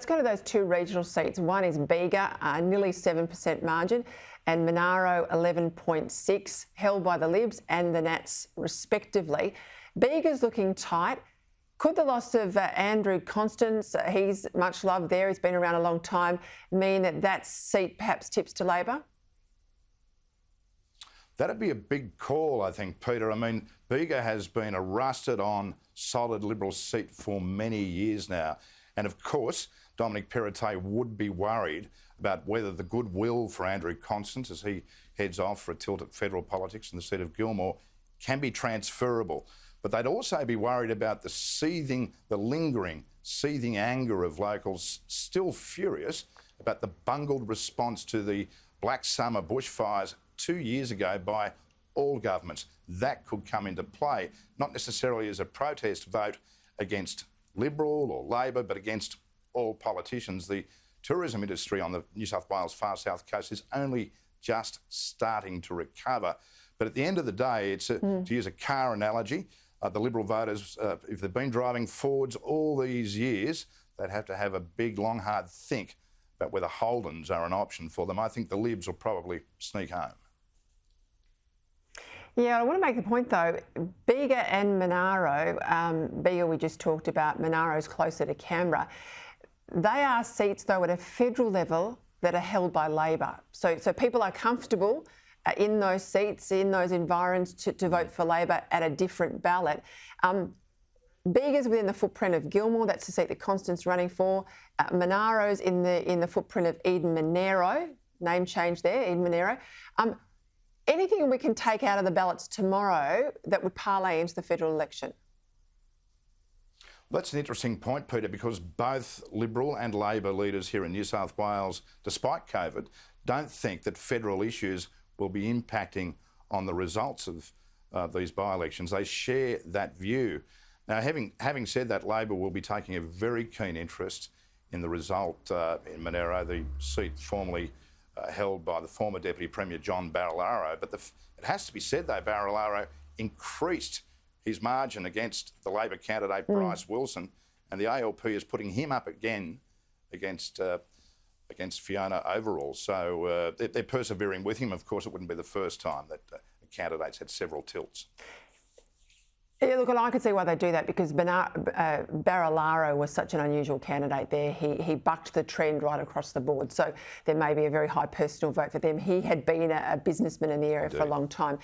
go to those two regional seats. One is Bega, nearly 7% margin, and Monaro 11.6, held by the Libs and the Nats respectively. Bega's looking tight. Could the loss of Andrew Constance, he's much loved there, he's been around a long time, mean that that seat perhaps tips to Labor? That'd be a big call, I think, Peter. I mean, Bega has been a rusted-on, solid Liberal seat for many years now. And of course, Dominic Perrottet would be worried about whether the goodwill for Andrew Constance, as he heads off for a tilt at federal politics in the seat of Gilmore, can be transferable. But they'd also be worried about the lingering, seething anger of locals still furious about the bungled response to the Black Summer bushfires 2 years ago by all governments. That could come into play, not necessarily as a protest vote against Liberal or Labor, but against all politicians. The tourism industry on the New South Wales far south coast is only just starting to recover. But at the end of the day, it's to use a car analogy, the Liberal voters, if they've been driving Fords all these years, they'd have to have a big, long, hard think about whether Holdens are an option for them. I think the Libs will probably sneak home. Yeah, I want to make the point though, Bega and Monaro, Bega we just talked about, Monaro's closer to Canberra. They are seats though at a federal level that are held by Labor. So people are comfortable in those seats, in those environs to vote for Labor at a different ballot. Bega's within the footprint of Gilmore, that's the seat that Constance running for. Monaro's in the footprint of Eden Monaro, name change there, Eden Monaro. Anything we can take out of the ballots tomorrow that would parlay into the federal election? That's an interesting point, Peter, because both Liberal and Labor leaders here in New South Wales, despite COVID, don't think that federal issues will be impacting on the results of these by-elections. They share that view. Now, having said that, Labor will be taking a very keen interest in the result in Monaro, the seat formerly held by the former Deputy Premier John Barilaro. But it has to be said, though, Barilaro increased his margin against the Labor candidate Bryce Wilson, and the ALP is putting him up again against Fiona Overall. So they're persevering with him. Of course, it wouldn't be the first time that candidates had several tilts. Yeah, look, and I could see why they do that, because Barilaro was such an unusual candidate there. He bucked the trend right across the board. So there may be a very high personal vote for them. He had been a businessman in the area for a long time.